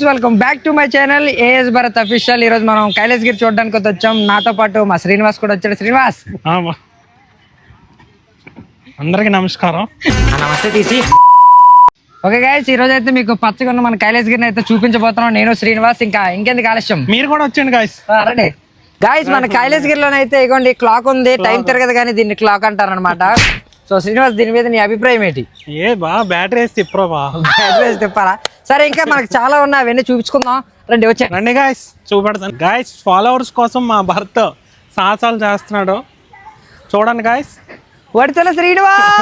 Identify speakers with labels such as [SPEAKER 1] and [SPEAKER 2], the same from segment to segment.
[SPEAKER 1] Welcome back to my channel AS Bharat official. ఈ రోజు మనం కైలాసగిరి చూడడానికి వచ్చాం. నాతో పాటు మా శ్రీనివాస్ కూడా వచ్చాడు. శ్రీనివాస్,
[SPEAKER 2] అందరికి నమస్కారం.
[SPEAKER 1] నమస్తే తీసి. ఓకే గైస్, ఈ రోజు అయితే మీకు పచ్చగా ఉన్న మన కైలాసగిరిని అయితే చూపించబోతున్నాం. నేను శ్రీనివాస్. ఇంకెందుకు ఆలస్యం,
[SPEAKER 2] మీరు కూడా వచ్చండి గాయస్.
[SPEAKER 1] రండి గాయస్. మన కైలాసగిరిలోనైతే ఇగోండి క్లాక్ ఉంది. టైం తిరగదు కానీ దీన్ని క్లాక్ అంటారనమాట. సో శ్రీనివాస్, దీని మీద నీ అభిప్రాయం ఏంటి?
[SPEAKER 2] ఏ బా బ్యాటరీ వేసి తిప్పరా బా.
[SPEAKER 1] బ్యాటరీ వేసి తిప్పాలా? సరే, ఇంకా మనకు చాలా ఉన్నాయి, అవన్నీ చూపించుకుందాం. రండి వచ్చా.
[SPEAKER 2] రండి గాయస్, చూపెడతాను. గాయస్, ఫాలోవర్స్ కోసం మా భర్త సాహసాలు చేస్తున్నాడు. చూడండి గాయస్.
[SPEAKER 1] వడితల శ్రీనివాస్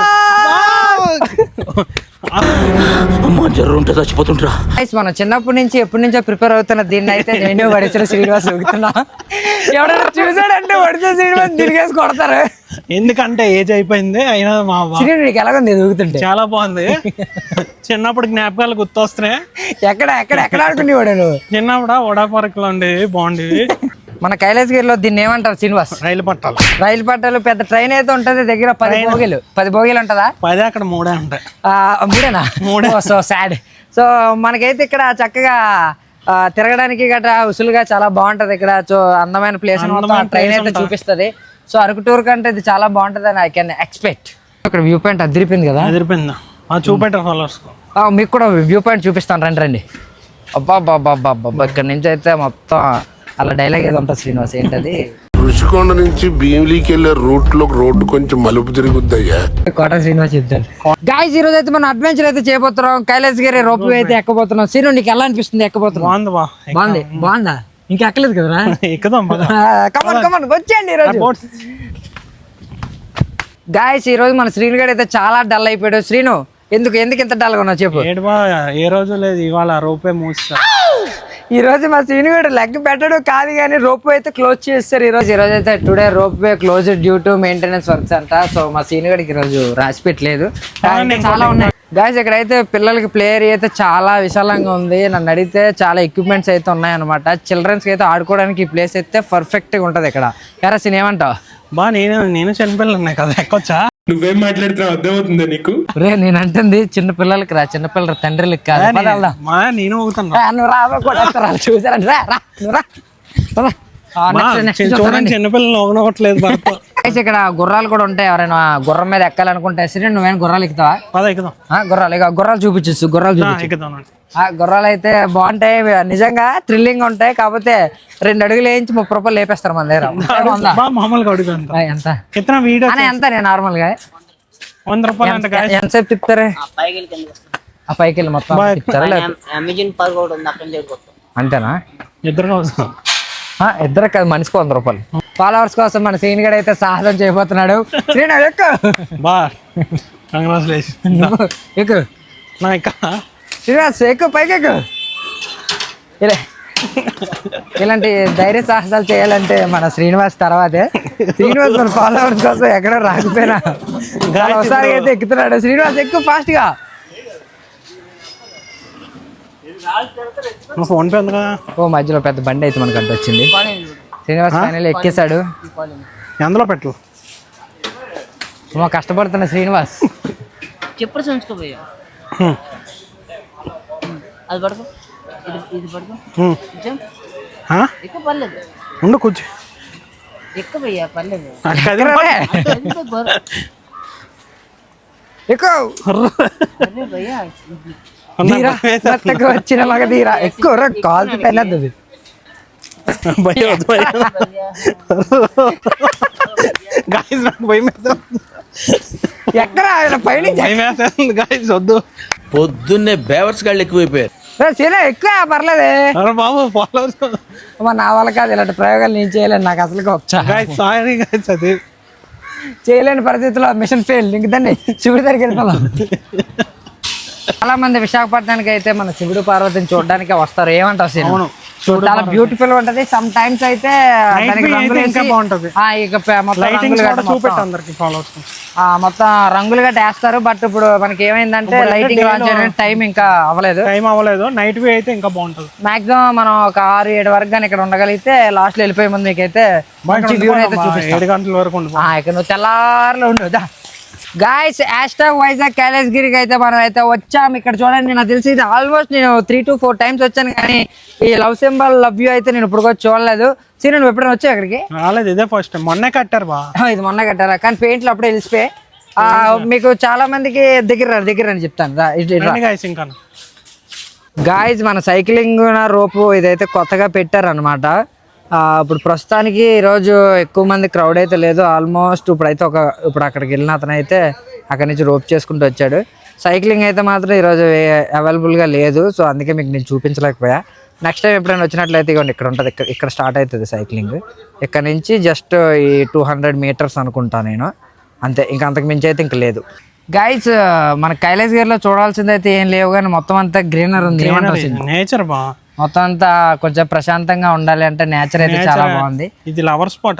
[SPEAKER 3] చచ్చిపోతుంటా.
[SPEAKER 1] మనం చిన్నప్పటి నుంచి ఎప్పటి నుంచో ప్రిపేర్ అవుతున్న దీన్ని అయితే నేను వడితల శ్రీనివాస్ ఊగుతున్నా. ఎవరైనా చూసాడంటే వడితల శ్రీనివాస్ తిరిగేసి కొడతారు.
[SPEAKER 2] ఎందుకంటే ఏజ్ అయిపోయింది అయినా మా
[SPEAKER 1] నీకు ఎలాగుంది ఊగుతుంటే?
[SPEAKER 2] చాలా బాగుంది. చిన్నప్పుడు జ్ఞాపకాలు గుర్తొస్తున్నాయి.
[SPEAKER 1] ఎక్కడ ఆడుకునేవాడు నువ్వు?
[SPEAKER 2] చిన్నప్పుడు వడాపార్కులు ఉండేవి, బాగుండేవి.
[SPEAKER 1] మన కైలాసగిరిలో దీన్ని ఏమంటారు శ్రీనివాస్?
[SPEAKER 2] రైలు పట్టాలు.
[SPEAKER 1] రైలు పట్టాలు. పెద్ద ట్రైన్ అయితే ఉంటది, దగ్గర 10 బోగీలు ఉంటదా?
[SPEAKER 2] 10, అక్కడ 3 ఉంటాయి.
[SPEAKER 1] మూడేనా? So sad. సో మనకైతే ఇక్కడ చక్కగా తిరగడానికి గట్రా ఉసులుగా చాలా బాగుంటది. ఇక్కడ సో అందమైన ప్లేస్ ట్రైన్ అయితే చూపిస్తుంది. సో అరకు టూర్ కంటే ఇది చాలా బాగుంటది అని ఐ కెన్ ఎక్స్పెక్ట్. ఇక్కడ వ్యూ పాయింట్ అదిరిపోయింది కదా?
[SPEAKER 2] అదిరిపోయిందా? చూపెట్టారు ఫాలోవర్స్.
[SPEAKER 1] మీకు కూడా వ్యూ పాయింట్ చూపిస్తాను, రండి. అబ్బా ఇక్కడ నుంచి అయితే మొత్తం అలా డైలాగ్ ఏదో ఉంటుంది శ్రీనివాస్, ఏంటది?
[SPEAKER 3] రుషికొండ నుంచి భీమిలీకి వెళ్ళే రోడ్డు కొంచెం మలుపు తిరుగుద్దయ్యా.
[SPEAKER 1] కోట శ్రీనివాస్ చెప్తారు. గాయ్స్, ఈ రోజు అయితే మనం అడ్వెంచర్ అయితే చేయబోతున్నాం. కైలాసగిరి రోప్ వే అయితే ఎక్కబోతున్నాం. శ్రీను, నీకు ఎలా అనిపిస్తుంది ఎక్కబోతున్నాం? బాగుందా? ఇంకా ఎక్కలేదు కదా?
[SPEAKER 2] ఎక్కుదాం.
[SPEAKER 1] కమన్ వచ్చేయండి. గాయ్స్, ఈ రోజు మన శ్రీను గడు అయితే చాలా డల్ అయిపోయాడు. శ్రీను, ఎందుకు ఇంత డల్ గా ఉన్నావు చెప్పు?
[SPEAKER 2] ఏ రోజు లేదు, ఇవాళ రోపే మూస్తా.
[SPEAKER 1] ఈ రోజు మా శ్రీనుగడు లెగ్ పెట్టడం కాదు కానీ రోప్ వే అయితే క్లోజ్ చేస్తారు. ఈ రోజు అయితే today rope way close due to maintenance works అంట. సో మా శ్రీనుగడికి ఈ రోజు రాసి పెట్టలేదు. చాలా ఉన్నాయి గాయ్స్. ఇక్కడైతే పిల్లలకి ప్లే ఏరియా అయితే చాలా విశాలంగా ఉంది. నన్ను అడిగితే చాలా ఎక్విప్మెంట్స్ అయితే ఉన్నాయి అనమాట. చిల్డ్రన్స్ కి అయితే ఆడుకోవడానికి ఈ ప్లేస్ అయితే పర్ఫెక్ట్ గా ఉంటది ఇక్కడ. ఎరా సీన్, ఏమంటావు?
[SPEAKER 2] బా, నేను చిన్నపిల్లలు ఉన్నాయి కదా, ఎక్కొచ్చా?
[SPEAKER 3] నువ్వేం మాట్లాడుతున్నావు అర్థమవుతుందా నీకు?
[SPEAKER 1] రే, నేను అంటుంది చిన్న పిల్లలకి రా, చిన్నపిల్లల తండ్రులకి కాదు.
[SPEAKER 2] నేను
[SPEAKER 1] చూసారండి.
[SPEAKER 2] చూడండి, చిన్నపిల్లలు ఒకనొకట్లేదు.
[SPEAKER 1] ఇక్కడ గుర్రాలు కూడా ఉంటాయి. ఎవరైనా గుర్రం మీద ఎక్కాలనుకుంటే సరే, నువ్వేం గుర్రాలు ఎక్కుతావా? గుర్రాలు చూపించు. గుర్రాలు అయితే బాగుంటాయి, నిజంగా థ్రిల్లింగ్ ఉంటాయి. కాకపోతే 2 అడుగులు వేయించి 30 రూపాయలు లేపేస్తారు మన దగ్గర. ఎంత నేను నార్మల్ గా
[SPEAKER 3] 100 రూపాయలు
[SPEAKER 1] ఎంతసేపు తిప్పుతారు? ఆ పైకి వెళ్ళి మొత్తం అంతేనా? ఇద్దరు కాదు, మనిషికి 100 రూపాయలు. ఫాలోవర్స్ కోసం మన సీన్ గడ్ అయితే సాహసం చేయబోతున్నాడు. శ్రీనివాస్, ఎక్కువ పైకి ఎక్కు. ఇలాంటి ధైర్య సాహసాలు చేయాలంటే మన శ్రీనివాస్ తర్వాతే. శ్రీనివాస్ మన ఫాలోవర్స్ కోసం ఎక్కడో రాకపోయినా ఒకసారి అయితే ఎక్కుతున్నాడు. శ్రీనివాస్, ఎక్కువ ఫాస్ట్ గా. ఓ మధ్యలో పెద్ద బండి అయితే మనకు అంటే వచ్చింది. శ్రీనివాస్ ఫైనల్ ఎక్కేశాడు.
[SPEAKER 2] ఎందులో పెట్టు
[SPEAKER 1] కష్టపడుతున్న శ్రీనివాస్.
[SPEAKER 4] చెప్పుడు సంచుకోపోయా అది పడుకో, ఇది పడుకో. ఎక్కువ పర్లేదు,
[SPEAKER 2] ఉండు కూర్చో.
[SPEAKER 4] ఎక్కువ పోయా పర్లేదు.
[SPEAKER 1] వచ్చిన మగ తీరా ఎక్కువ కాల్ పెళ్ళది. ఎక్కడ
[SPEAKER 2] వద్దు,
[SPEAKER 3] పొద్దున్నే బేవర్స్ గాళ్ళు ఎక్కువైపోయారు.
[SPEAKER 1] ఎక్కువ పర్లేదే
[SPEAKER 2] బాబు.
[SPEAKER 1] నా వాళ్ళ కాదు, ఇలాంటి ప్రయోగాలు నేను చేయలేను. నాకు అసలు
[SPEAKER 2] అది
[SPEAKER 1] చేయలేని పరిస్థితిలో మిషన్ ఫెయిల్. ఇంక దాన్ని శివుడి దగ్గరికి వెళ్ళిపోదాం. చాలా మంది విశాఖపట్నానికి అయితే మన శివుడు పార్వతిని చూడడానికి వస్తారు. ఏమంటారు? చాలా బ్యూటిఫుల్ ఉంటది. సమ్ టైమ్స్ అయితే మొత్తం రంగులు గట్ట వేస్తారు. బట్ ఇప్పుడు మనకి ఏమైందంటే లైటింగ్ లాంచ్ చేయడానికి టైం ఇంకా అవ్వలేదు.
[SPEAKER 2] నైట్ వ్యూ అయితే ఇంకా బాగుంటది.
[SPEAKER 1] మాక్సిమం మనం ఒక 6-7 వరకు కానీ ఇక్కడ ఉండగలిగితే లాస్ట్ లో వెళ్ళిపోయే ముందు మీకైతే మంచి వ్యూ అయితే చూపిస్తాం.
[SPEAKER 2] 7 గంటల వరకు
[SPEAKER 1] ఇక్కడ నువ్వు తెల్లారులో ఉండదు. గాయస్ హ్యాష్టాగ్ వైజాగ్ కైలాసగిరికి అయితే మనం అయితే వచ్చాం. ఇక్కడ చూడండి, నాకు తెలిసి ఇది ఆల్మోస్ట్ నేను 3 to 4 times వచ్చాను, కానీ ఈ లవ్ సింబల్ లవ్ యూ అయితే నేను ఇప్పుడు చూడలేదు. సీన్ నువ్వు ఎప్పుడైనా వచ్చావు అక్కడికి?
[SPEAKER 2] రాలేదు, ఇదే ఫస్ట్ టైం. మొన్నే కట్టారు బా.
[SPEAKER 1] ఇది మొన్న కట్టారా? కానీ పెయింట్లు అప్పుడే తెలిసిపోయి. మీకు చాలా మందికి దగ్గర అని చెప్తాను.
[SPEAKER 2] ఇంకా
[SPEAKER 1] గాయస్ మన సైక్లింగ్ రోపు ఇదైతే కొత్తగా పెట్టారనమాట. ఇప్పుడు ప్రస్తుతానికి ఈరోజు ఎక్కువ మంది క్రౌడ్ అయితే లేదు. ఆల్మోస్ట్ ఇప్పుడైతే ఇప్పుడు అక్కడికి వెళ్ళిన అతను అయితే అక్కడి నుంచి రోప్ చేసుకుంటూ వచ్చాడు. సైక్లింగ్ అయితే మాత్రం ఈరోజు అవైలబుల్గా లేదు, సో అందుకే మీకు నేను చూపించలేకపోయా. నెక్స్ట్ టైం ఎప్పుడైనా వచ్చినట్లయితే ఇవ్వండి, ఇక్కడ ఉంటుంది, ఇక్కడ స్టార్ట్ అవుతుంది సైక్లింగ్. ఇక్కడ నుంచి జస్ట్ ఈ 200 meters అనుకుంటా నేను, అంతే. ఇంకా అంతకు మించి అయితే ఇంక లేదు. గైస్ మన కైలాసగిరిలో చూడాల్సింది అయితే ఏం లేవు, కానీ మొత్తం అంతా గ్రీనర్ ఉంది.
[SPEAKER 2] నేచర్ బా,
[SPEAKER 1] మొత్తం అంతా కొంచెం ప్రశాంతంగా ఉండాలి అంటే నేచర్ అయితే చాలా బాగుంది.
[SPEAKER 2] ఇది lover spot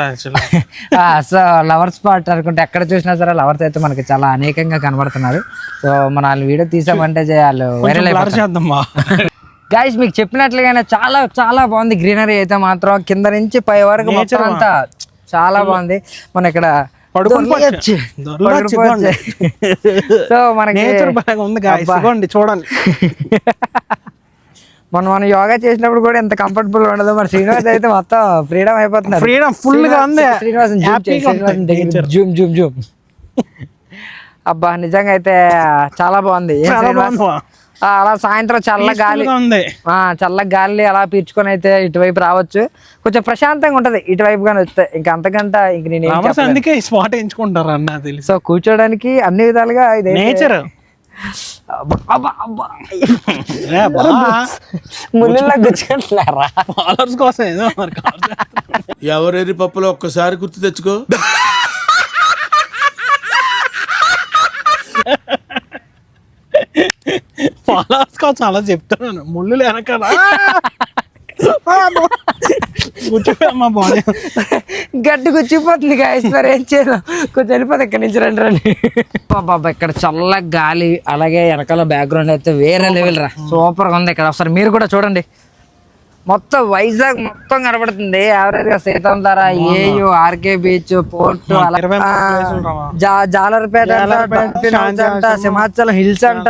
[SPEAKER 1] so lover spot అనుకుంటే ఎక్కడ చూసినా సరే లవర్స్ అయితే మనకి చాలా అనేకంగా కనబడుతున్నారు. సో మన వాళ్ళు వీడియో తీసామంటే వాళ్ళు వైరల్ అయిపోతారు. గైస్ మీకు చెప్పినట్లుగానే చాలా చాలా బాగుంది గ్రీనరీ అయితే మాత్రం, కింద నుంచి పై వరకు మొత్తం అంతా చాలా బాగుంది. మన ఇక్కడ సో మనకి
[SPEAKER 2] చూడండి
[SPEAKER 1] మనం యోగా చేసినప్పుడు కూడా ఎంత కంఫర్టబుల్ ఉండదు. మన శ్రీనివాస్ అయితే మొత్తం ఫ్రీడమ్ అయిపోతున్నారు.
[SPEAKER 2] ఫ్రీడమ్ ఫుల్ గా ఉంది.
[SPEAKER 1] జూమ్ అబ్బా నిజంగా అయితే చాలా బాగుంది. అలా సాయంత్రం చల్ల గాలి అలా పీల్చుకొని అయితే ఇటువైపు రావచ్చు. కొంచెం ప్రశాంతంగా ఉంటది ఇటువైపు గానీ వస్తే. ఇంకా అంతకంటే ఇంక నేను
[SPEAKER 2] అందుకే స్పాట్ ఎంచుకుంటారు అన్న తెలుసు.
[SPEAKER 1] సో కూర్చోడానికి అన్ని విధాలుగా ఇది
[SPEAKER 2] నేచర్.
[SPEAKER 1] ముళ్ళలా గుచ్చుకుంటున్నారా
[SPEAKER 2] ఫాలోవర్స్ కోసం ఏదో
[SPEAKER 5] ఎవరెరి పప్పులో ఒక్కసారి గుర్తు తెచ్చుకో.
[SPEAKER 2] ఫాలోవర్స్ కోసం అలా చెప్తున్నాను. ముళ్ళు వెనకాల కూర్చోమ్మా బాడీ
[SPEAKER 1] గడ్డి కూర్చిపోతుంది గాయస్. మరి ఏం చేయదు, కొంచెం వెళ్ళిపోతుంది ఇక్కడి నుంచి రండి. బాబా ఇక్కడ చల్ల గాలి, అలాగే వెనకాల బ్యాక్గ్రౌండ్ అయితే వేరే లెవెల్ రా, సూపర్ గా ఉంది. ఇక్కడ ఒకసారి మీరు కూడా చూడండి, మొత్తం వైజాగ్ మొత్తం కనబడుతుంది. యావరేజ్ గా Seethammadhara, AU, RK beach, port, Jalaripeta అంట, సింహాచలం హిల్స్ అంట.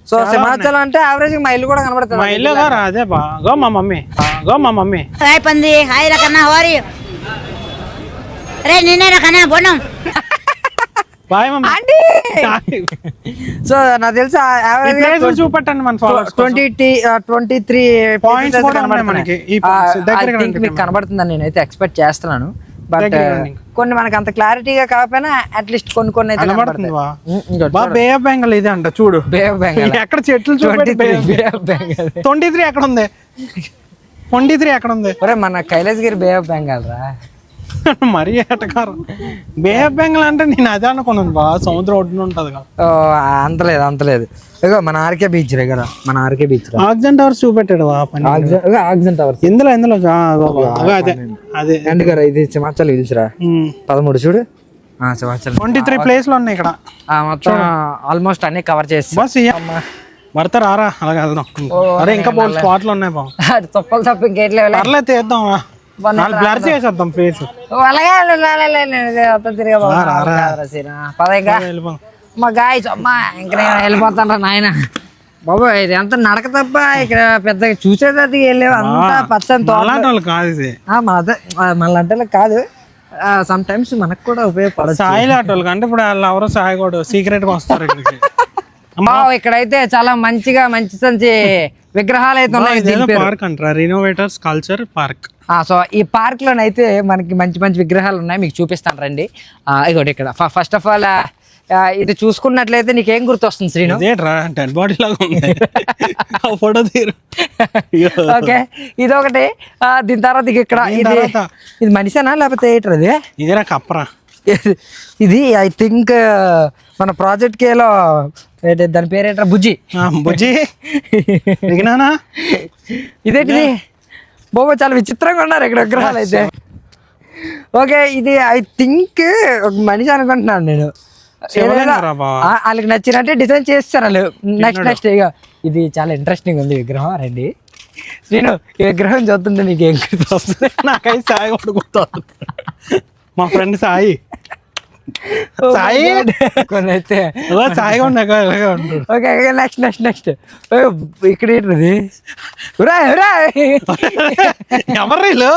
[SPEAKER 1] సో సింహాచలం అంటే యావరేజ్ మా ఇల్లు కూడా కనబడుతుంది.
[SPEAKER 2] మా ఇల్లు అదే గో మా మమ్మీ
[SPEAKER 6] హాయ్ పంది, హాయ్ రకన్నా, హోరీ రే నిన్నే రకన్నా బోనం
[SPEAKER 2] బాయ్ మమ్మీ.
[SPEAKER 1] సో నాకు తెలుసు యావరేజ్
[SPEAKER 2] చూపట్టండి మన
[SPEAKER 1] 23
[SPEAKER 2] పాయింట్స్
[SPEAKER 1] మీకు కనబడుతుందని నేనైతే ఎక్స్పెక్ట్ చేస్తున్నాను. బట్ కొన్ని మనకి అంత క్లారిటీగా కాకపోయినా అట్లీస్ట్ కొన్ని అయితే
[SPEAKER 2] కనబడుతుంది. బే ఆఫ్ బెంగాల్ ఇది అంట చూడు.
[SPEAKER 1] బే ఆఫ్ బెంగాల్
[SPEAKER 2] ఎక్కడ చెట్లు చూడండి. 23 ఎక్కడ ఉంది? 23 ఎక్కడ ఉంది?
[SPEAKER 1] మన కైలాసగిరి బే ఆఫ్ బెంగాల్ రా.
[SPEAKER 2] మరీ ఎటకారం. బే ఆఫ్ బెంగాల్ అంటే నేను అదే అనుకున్నాను బా, సముద్రం ఒడ్డున ఉంటది కదా.
[SPEAKER 1] అంతలేదు ఇగో మన ఆర్కే బీచ్ దగ్గర, మన ఆర్కే బీచ్
[SPEAKER 2] ఆక్సిజన్ టవర్స్ చూపెట్టాడు.
[SPEAKER 1] ఆక్సిజన్ టవర్స్
[SPEAKER 2] ఇందులో అదే
[SPEAKER 1] ఎందుకరా ఇది సింహాచలం హిల్స్ రా. 13 చూడు, సింహాచలం
[SPEAKER 2] 23 ప్లేస్ లో ఉన్నాయి ఇక్కడ.
[SPEAKER 1] మొత్తం ఆల్మోస్ట్ అన్ని కవర్ చేసి
[SPEAKER 2] బస్ పడతా రారా అలాగే వెళ్దాం. అరే ఇంకా స్పాట్లు ఉన్నాయి బా,
[SPEAKER 1] తప్ప ఇంకేట్లేదు.
[SPEAKER 2] పర్లేదు తీద్దాం, బ్లర్ చేసేద్దాం ప్లేస్.
[SPEAKER 1] మా గాయస్ అమ్మా ఇంకా నేను వెళ్ళిపోతాను నాయన బాబు. ఇది ఎంత నడక తప్ప ఇక్కడ పెద్దగా చూసేది వెళ్ళేవి అంతా పచ్చని
[SPEAKER 2] తోట కాదు ఇది.
[SPEAKER 1] మళ్ళీ కాదు, సమ్ టైమ్స్ మనకు కూడా ఉపయోగపడదు.
[SPEAKER 2] సాయి లాంటి అంటే ఇప్పుడు వాళ్ళు ఎవరో సాయి కూడా సీక్రెట్ గా వస్తారు ఇక్కడికి.
[SPEAKER 1] ఇక్కడైతే చాలా మంచి విగ్రహాలు అయితే ఉన్నాయి.
[SPEAKER 2] పార్క్ అంటారా, రినోవేటర్స్ కల్చర్ పార్క్.
[SPEAKER 1] సో ఈ పార్క్ లోనైతే మనకి మంచి మంచి విగ్రహాలు ఉన్నాయి, మీకు చూపిస్తాను రండి. ఇగోటి ఇక్కడ ఫస్ట్ ఆఫ్ ఆల్ ఇది చూసుకున్నట్లయితే నీకేం గుర్తొస్తుంది శ్రీను?
[SPEAKER 2] డెడ్ బాడీ లాగా ఉంది ఫోటో తీరు.
[SPEAKER 1] ఓకే ఇదొకటి. దీని తర్వాత ఇక్కడ ఇది మనిషేనా లేకపోతే ఏంటి అది?
[SPEAKER 2] ఇది నాకు అప్పరా.
[SPEAKER 1] ఇది ఐ థింక్ మన ప్రాజెక్ట్ కేలో దాని పేరేంట్రా, బుజ్జి. ఇదేంటిది బాబా, చాలా విచిత్రంగా ఉన్నారు ఇక్కడ విగ్రహాలు అయితే. ఓకే ఇది ఐ థింక్ ఒక మనిషి అనుకుంటున్నాను నేను. వాళ్ళకి నచ్చినట్టే డిజైన్ చేస్తారు వాళ్ళు. నెక్స్ట్ ఇక ఇది చాలా ఇంట్రెస్టింగ్ ఉంది విగ్రహం. రండి శ్రీను, ఈ విగ్రహం చూస్తుంటే నీకు ఏం గుర్తొస్తుంది?
[SPEAKER 2] నాకై సాయి కూడా గుర్తొస్తుంది. మా ఫ్రెండ్ సాయి సాయి
[SPEAKER 1] కొన్ని అయితే
[SPEAKER 2] సాయిగా ఉండగా ఇలాగే ఉంటాడు.
[SPEAKER 1] ఓకే నెక్స్ట్ ఇక్కడ ఏంటిది
[SPEAKER 2] ఎవరు వీళ్ళు?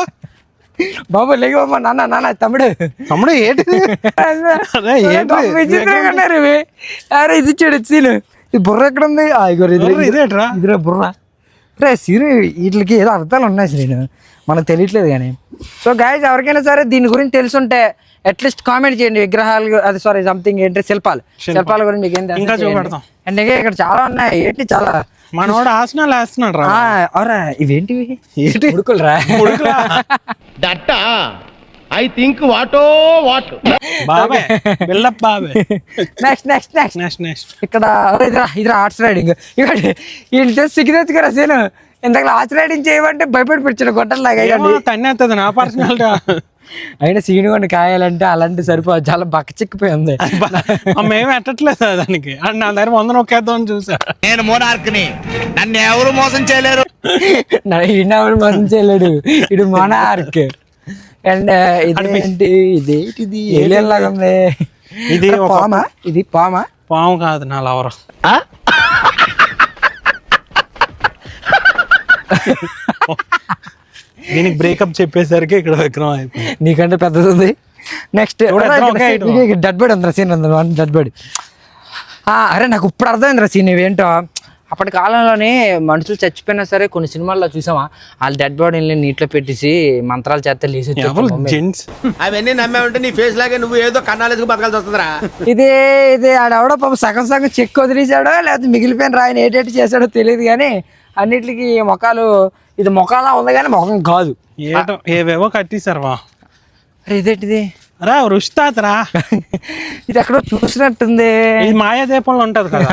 [SPEAKER 1] బాబు లేకపో నాన్న తమ్ముడు
[SPEAKER 2] తమ్ముడు ఏంటి అరే ఏంటి
[SPEAKER 1] బాబు, విచిత్రంగా ఉన్నారు ఇవి. అరే ఇది చూడు సీను, ఈ బుర్ర ఎక్కడ ఉంది?
[SPEAKER 2] ఇదేట్రా?
[SPEAKER 1] ఇదిరా బుర్ర రే సీను. వీటికి ఏదో అర్థాలు ఉన్నాయి సీను, మనకు తెలియట్లేదు కానీ. సో గైస్ ఎవరికైనా సరే దీని గురించి తెలుసుంటే అట్లీస్ట్ కామెంట్ చేయండి. విగ్రహాలు అది సారీ సంథింగ్ ఏంటి శిల్పాల గురించి మీకు ఏం
[SPEAKER 2] ఇంకా
[SPEAKER 1] తెలుసు
[SPEAKER 2] చూపెడతాం.
[SPEAKER 1] అంటే ఇక్కడ చాలా ఉన్నాయి. ఏంటి చాలా
[SPEAKER 2] మనోడు ఆసనాలు వేస్తున్నాడు రా.
[SPEAKER 1] అవురా ఇవేంటివి?
[SPEAKER 2] ఏంటి
[SPEAKER 1] ఉడుకులరా?
[SPEAKER 7] దట్ ఐ థింక్ వాటో వాట్
[SPEAKER 2] బాబాయ్ బిల్డప్ బాబాయ్.
[SPEAKER 1] నెక్స్ట్ ఇక్కడ ఇదిరా హార్స్ రైడింగ్. ఇక్కడ వీళ్ళు సిగ్గుదెత్తు కదా సీను. ఇంతకు హార్స్ రైడింగ్ చేయమంటే భయపడి పిచ్చిన గొట్టలాగా
[SPEAKER 2] తన్నేస్తుంది నా పర్సనాలిటీ.
[SPEAKER 1] అయినా సీను కొన్ని కాయాలంటే అలాంటి సరిపోదు, చాలా బక్క చిక్కిపోయి ఉంది.
[SPEAKER 2] మేము ఎట్టట్లేదు దానికి. నా దగ్గర 100 నొక్కేద్దామని చూసా.
[SPEAKER 7] నేను మోనార్క్ని, నన్ను ఎవరు మోసం చేయలేరు.
[SPEAKER 1] ఈయనెవరు మోసం చేయలేడు, ఇడు మోనార్క్. అండ్ ఇదేంటిది ఏలియన్ లాగా ఉంది.
[SPEAKER 2] ఇది
[SPEAKER 1] పామా? ఇది పామా?
[SPEAKER 2] పాము కాదు, నా లవర్. దీనికి బ్రేకప్ చెప్పేసరికి ఇక్కడ విక్రమ్ అయిపోయింది.
[SPEAKER 1] నీకంటే పెద్దది ఉంది. నెక్స్ట్ డెడ్ బాడీ ఉందిరా సీన్, డెడ్ బాడీ. అరే నాకు ఇప్పుడు అర్థమైందిరా సీన్ ఇవేంటో. అప్పటి కాలంలోనే మనుషులు చచ్చిపోయినా సరే కొన్ని సినిమాల్లో చూసామా, వాళ్ళు డెడ్ బాడీని నీటిలో పెట్టేసి మంత్రాలు చేస్తే లేచి
[SPEAKER 2] జెంట్స్
[SPEAKER 5] అవన్నీ నమ్మే ఉంటే నీ ఫేస్ లాగే నువ్వు ఏదో కన్నాలేసుకు బతకాల్సి వస్తుందిరా.
[SPEAKER 1] ఇది ఆడెవడో పాపం సగం చెక్ వదిలేసాడో లేకపోతే మిగిలిపోయిన రాయిని ఏటేటి చేశాడో తెలియదు కానీ అన్నిటికి మొఖాలు, ఇది మొఖాలా ఉంది కానీ మొఖం కాదు.
[SPEAKER 2] ఏవేవో కట్టేశారు వా.
[SPEAKER 1] అరే ఇదేంటిది
[SPEAKER 2] రా రుషితాతరా,
[SPEAKER 1] ఇది ఎక్కడో చూసినట్టుంది.
[SPEAKER 2] ఇది మాయాదీపంలో ఉంటది కదా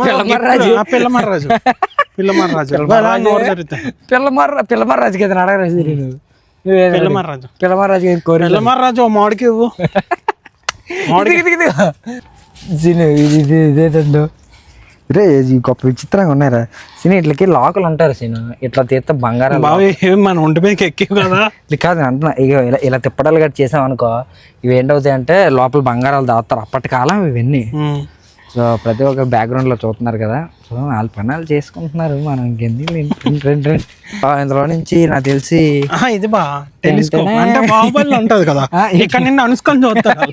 [SPEAKER 2] పిల్లమర్రాజు.
[SPEAKER 1] పిల్లమర్రాజు కదా అడగరాజు. పిల్లమర్రాజు
[SPEAKER 2] పిల్లమర్రాజు మామిడికి ఇవ్వు.
[SPEAKER 1] ఇదేంటో రే గొప్ప విచిత్రంగా ఉన్నారా సీన్. ఇట్లకి లాకులు ఉంటారు సీను, ఇట్లా తీస్తే బంగారం.
[SPEAKER 2] మన ఒంటి మీదకి ఎక్కేవి కదా.
[SPEAKER 1] ఇది కాదు అంటున్నా, ఇక ఇలా తిప్పడాలు గట్టి చేసాం అనుకో, ఇవి ఏంటవుతాయి అంటే లోపల బంగారాలు దాస్తారు. అప్పటి కాలం ఇవన్నీ. సో ప్రతి ఒక్క బ్యాక్గ్రౌండ్ లో చూస్తున్నారు కదా, సో వాళ్ళ పనులు చేసుకుంటున్నారు. మనం ఇంకెందుకు ఇందులో నుంచి నాకు తెలిసి
[SPEAKER 2] ఇది బా టెలిస్కోప్ అంటే బాహుబలి ఉంటది కదా, ఇక్కడ నిన్ను అనుసుకొని చూస్తారు.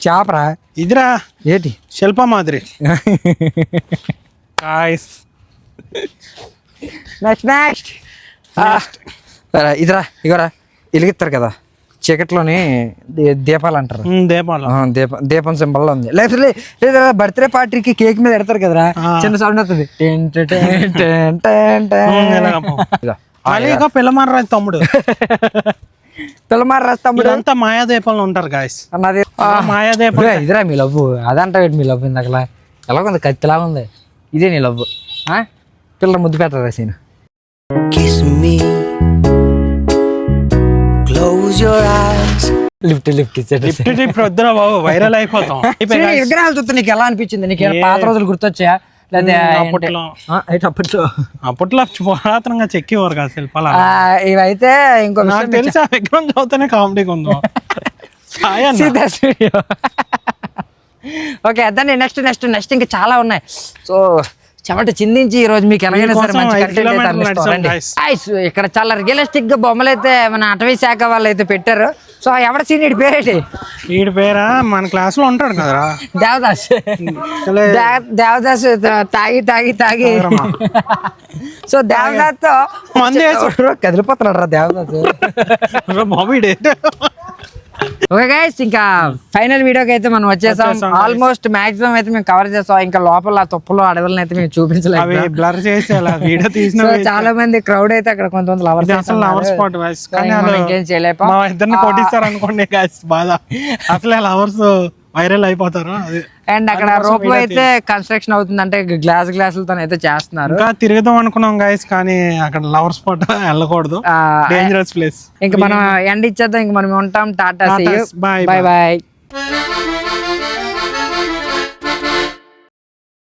[SPEAKER 1] చాపరా
[SPEAKER 2] ఇదిరా
[SPEAKER 1] ఏంటి
[SPEAKER 2] శిల్ప మాదిరి.
[SPEAKER 1] నెక్స్ట్ ఇదిరా ఇగోరా వెలిగిస్తారు కదా చీకట్లోని దీపాలు అంటారు. దీపం సింబల్ ఉంది. లేదా బర్త్డే పార్టీకి కేక్ మీద పెడతారు కదరా, చిన్న సౌండ్ వస్తుంది.
[SPEAKER 2] పిల్లమారాజు తమ్ముడు
[SPEAKER 1] పిల్లమారాజు తమ్ముడు
[SPEAKER 2] అంతా మాయాదీపంలో ఉంటారు గాయస్.
[SPEAKER 1] అన్నది
[SPEAKER 2] మాయాదీపం.
[SPEAKER 1] ఇదిరా మీ లవ్వు, అదంటా మీ లవ్వు. ఇందాకలా ఎలాగుంది, కత్తిలాగా ఉంది. ఇదే నీ లవ్వు. పిల్లలు ముద్దు పెట్టరా సీన్. లిఫ్ట్
[SPEAKER 2] వద్దురా బాబు, వైరల్ అయిపోతాం.
[SPEAKER 1] విగ్రహాలు చూస్తే నీకు ఎలా అనిపించింది? నీకు పాత రోజులు గుర్తొచ్చాయా? లేదా
[SPEAKER 2] అప్పట్లో పురాతనంగా చెక్కేవారు కదా శిల్పాల.
[SPEAKER 1] ఇవైతే ఇంకో
[SPEAKER 2] నాకు తెలిసి ఆ విగ్రహం చదువుతానే కామెడీగా ఉందో.
[SPEAKER 1] ఓకే దాన్ని నెక్స్ట్ ఇంకా చాలా ఉన్నాయి. సో చెమట చిందించి ఈ రోజు మీకు ఎలాగైనా సరే మంచి కంటెంట్ అయితే ఇక్కడ చాలా రియలిస్టిక్ గా బొమ్మలు అయితే మన అటవీ శాఖ వాళ్ళు అయితే పెట్టారు. సో ఎవడ సీనియర్ పేరేంటి?
[SPEAKER 2] వీడి పేరా మన క్లాస్ లో ఉంటాడు కదరా,
[SPEAKER 1] దేవదాస్. దేవదాస్ తాగి సో దేవదాస్ తో కదిలిపోతున్నాడు రా దేవదాస్. ఓకే గైస్ ఇంకా ఫైనల్ వీడియోకి అయితే మనం వచ్చేసాం. ఆల్మోస్ట్ మాక్సిమం అయితే మేము కవర్ చేస్తాం. ఇంకా లోపల తొప్పులో అడవులను అయితే మేము చూపించలేదు,
[SPEAKER 2] బ్లర్ చేసి వీడియో తీసిన.
[SPEAKER 1] చాలా మంది క్రౌడ్ అయితే అక్కడ కొంతమంది
[SPEAKER 2] లవర్ స్పాట్
[SPEAKER 1] ఇంకేం చేయలేపా.
[SPEAKER 2] ఇద్దరిని కొట్టిస్తారు అనుకోండి బాధ. అసలే లవర్స్ వైరల్ అయిపోతారు.
[SPEAKER 1] అండ్ అక్కడ రోప్ అయితే కన్స్ట్రక్షన్ అవుతుంది, అంటే గ్లాసులతో అయితే చేస్తున్నారు.
[SPEAKER 2] ఇంకా తిరుగుదాం అనుకున్నాం గైస్, కానీ అక్కడ లవర్ స్పాట్ వెళ్ళకూడదు, డేంజరస్ ప్లేస్.
[SPEAKER 1] ఇంకా మనం ఎండ్ ఇచ్చేద్దాం. ఇంకా మనం ఉంటాం. Tata, see you,
[SPEAKER 2] bye
[SPEAKER 1] bye.